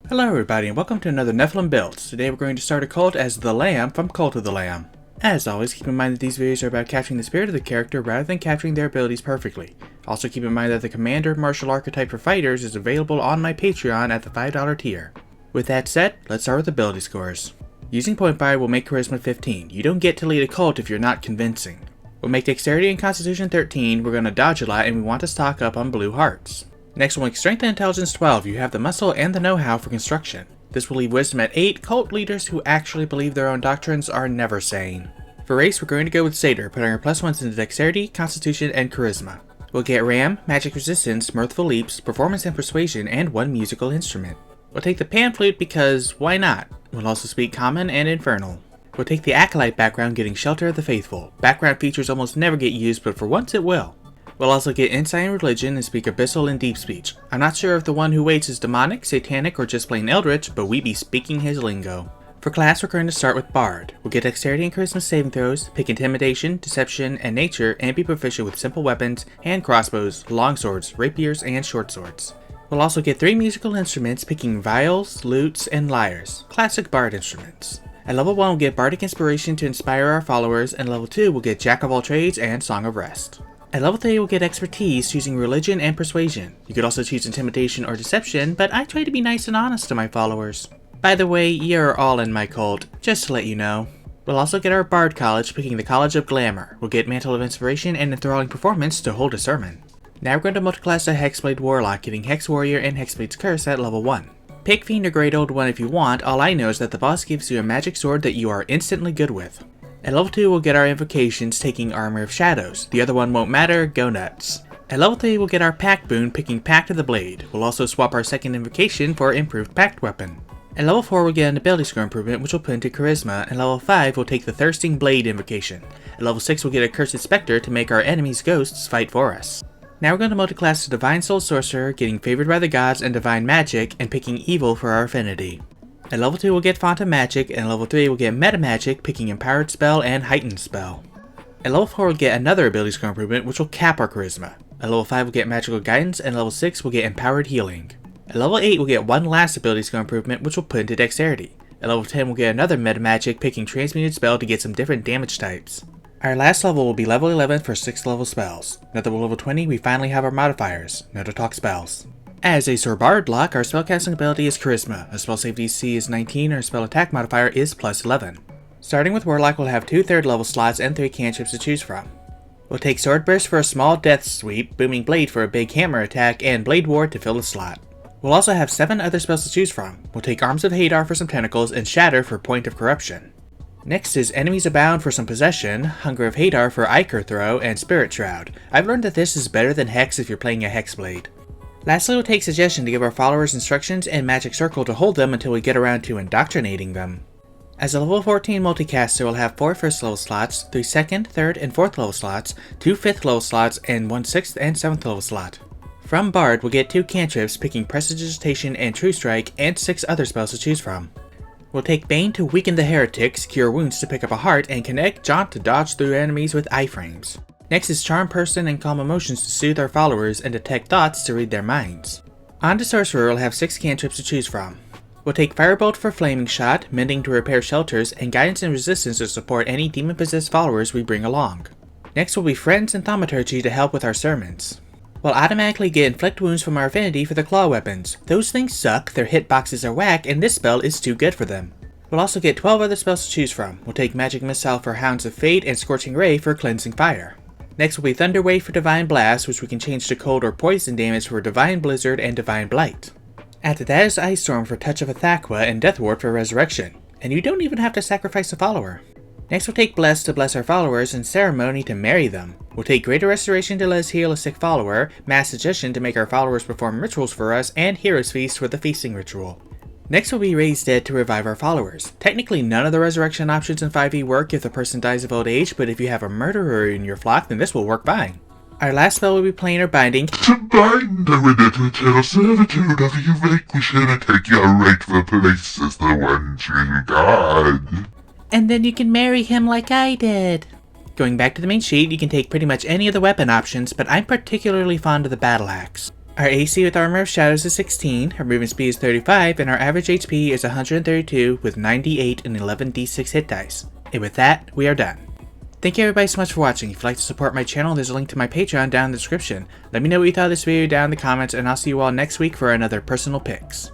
Hello everybody and welcome to another Nephilim build. Today we're going to start a cult as the Lamb from Cult of the Lamb. As always, keep in mind that these videos are about capturing the spirit of the character rather than capturing their abilities perfectly. Also keep in mind that the Commander Martial Archetype for Fighters is available on my Patreon at the $5 tier. With that said, let's start with ability scores. Using point buy will make Charisma 15. You don't get to lead a cult if you're not convincing. We'll make Dexterity and Constitution 13, we're going to dodge a lot and we want to stock up on blue hearts. Next we'll make Strength and Intelligence 12, you have the muscle and the know-how for construction. This will leave Wisdom at 8, cult leaders who actually believe their own doctrines are never sane. For race we're going to go with Satyr, putting our +1s into Dexterity, Constitution, and Charisma. We'll get Ram, Magic Resistance, Mirthful Leaps, Performance and Persuasion, and 1 musical instrument. We'll take the Pan Flute because why not? We'll also speak Common and Infernal. We'll take the Acolyte background, getting Shelter of the Faithful. Background features almost never get used, but for once it will. We'll also get Insight and Religion and speak Abyssal and Deep Speech. I'm not sure if the one who waits is demonic, satanic, or just plain eldritch, but we be speaking his lingo. For class, we're going to start with Bard. We'll get Dexterity and Charisma saving throws, pick Intimidation, Deception, and Nature, and be proficient with simple weapons, hand crossbows, longswords, rapiers, and short swords. We'll also get 3 musical instruments, picking viols, lutes, and lyres, classic Bard instruments. At level 1, we'll get Bardic Inspiration to inspire our followers, and level 2, we'll get Jack of all Trades and Song of Rest. At level 3, we'll get Expertise, choosing Religion and Persuasion. You could also choose Intimidation or Deception, but I try to be nice and honest to my followers. By the way, you're all in my cult, just to let you know. We'll also get our Bard College, picking the College of Glamour. We'll get Mantle of Inspiration and Enthralling Performance to hold a sermon. Now we're going to multiclass a Hexblade Warlock, getting Hex Warrior and Hexblade's Curse at level 1. Pick Fiend or Great Old One if you want, all I know is that the boss gives you a magic sword that you are instantly good with. At level 2 we'll get our invocations, taking Armor of Shadows. The other one won't matter, go nuts. At level 3 we'll get our Pact boon, picking Pact of the Blade. We'll also swap our second invocation for improved Pact weapon. At level 4 we'll get an ability score improvement which will put into Charisma, and level 5 we'll take the Thirsting Blade invocation. At level 6 we'll get a Cursed Spectre to make our enemies' ghosts fight for us. Now we're going to multiclass to Divine Soul Sorcerer, getting Favored by the Gods and Divine Magic, and picking Evil for our affinity. At level 2 we'll get Font of Magic, and at level 3 we'll get Meta Magic, picking Empowered Spell and Heightened Spell. At level 4 we'll get another ability score improvement which will cap our Charisma. At level 5 we'll get Magical Guidance, and level 6 we'll get Empowered Healing. At level 8 we'll get one last ability score improvement which will put into Dexterity. At level 10 we'll get another Meta Magic, picking Transmuted Spell to get some different damage types. Our last level will be level 11 for 6th level spells. Now that we're level 20, we finally have our modifiers. Now to talk spells. As a Sir Bard lock, our spellcasting ability is Charisma. Our spell save DC is 19, our spell attack modifier is +11. Starting with Warlock, we'll have 2 3rd level slots and 3 cantrips to choose from. We'll take Sword Burst for a small death sweep, Booming Blade for a big hammer attack, and Blade Ward to fill the slot. We'll also have 7 other spells to choose from. We'll take Arms of Hadar for some tentacles, and Shatter for Point of Corruption. Next is Enemies Abound for some possession, Hunger of Hadar for Ichor Throw, and Spirit Shroud. I've learned that this is better than Hex if you're playing a Hexblade. Lastly, we'll take Suggestion to give our followers instructions and Magic Circle to hold them until we get around to indoctrinating them. As a level 14 multicaster, we'll have 4 1st level slots, 3 2nd, 3rd, and 4th level slots, 2 5th level slots, and 1 6th and 7th level slot. From Bard, we'll get 2 cantrips, picking Prestidigitation and True Strike, and 6 other spells to choose from. We'll take Bane to weaken the heretics, Cure Wounds to pick up a heart, and Connect Jaunt to dodge through enemies with iframes. Next is Charm Person and Calm Emotions to soothe our followers, and Detect Thoughts to read their minds. On to Sorcerer, we'll have 6 cantrips to choose from. We'll take Firebolt for Flaming Shot, Mending to repair shelters, and Guidance and Resistance to support any demon-possessed followers we bring along. Next will be Friends and Thaumaturgy to help with our sermons. We'll automatically get Inflict Wounds from our affinity for the claw weapons. Those things suck, their hitboxes are whack, and this spell is too good for them. We'll also get 12 other spells to choose from. We'll take Magic Missile for Hounds of Fate and Scorching Ray for Cleansing Fire. Next will be Thunder Wave for Divine Blast, which we can change to cold or poison damage for Divine Blizzard and Divine Blight. After that is Ice Storm for Touch of Athaqua and Death Ward for Resurrection. And you don't even have to sacrifice a follower. Next we'll take Bless to bless our followers and Ceremony to marry them. We'll take Greater Restoration to let us heal a sick follower, Mass Suggestion to make our followers perform rituals for us, and Hero's Feast for the feasting ritual. Next will be Raise Dead to revive our followers. Technically none of the resurrection options in 5e work if the person dies of old age, but if you have a murderer in your flock then this will work fine. Our last spell will be Planar Binding. To bind them in eternal servitude after you vanquish him and take your rightful place as the one true God. And then you can marry him like I did. Going back to the main sheet, you can take pretty much any of the weapon options, but I'm particularly fond of the Battle Axe. Our AC with Armor of Shadows is 16, our movement speed is 35, and our average HP is 132 with 98 and 11d6 hit dice. And with that, we are done. Thank you everybody so much for watching. If you'd like to support my channel, there's a link to my Patreon down in the description. Let me know what you thought of this video down in the comments, and I'll see you all next week for another personal picks.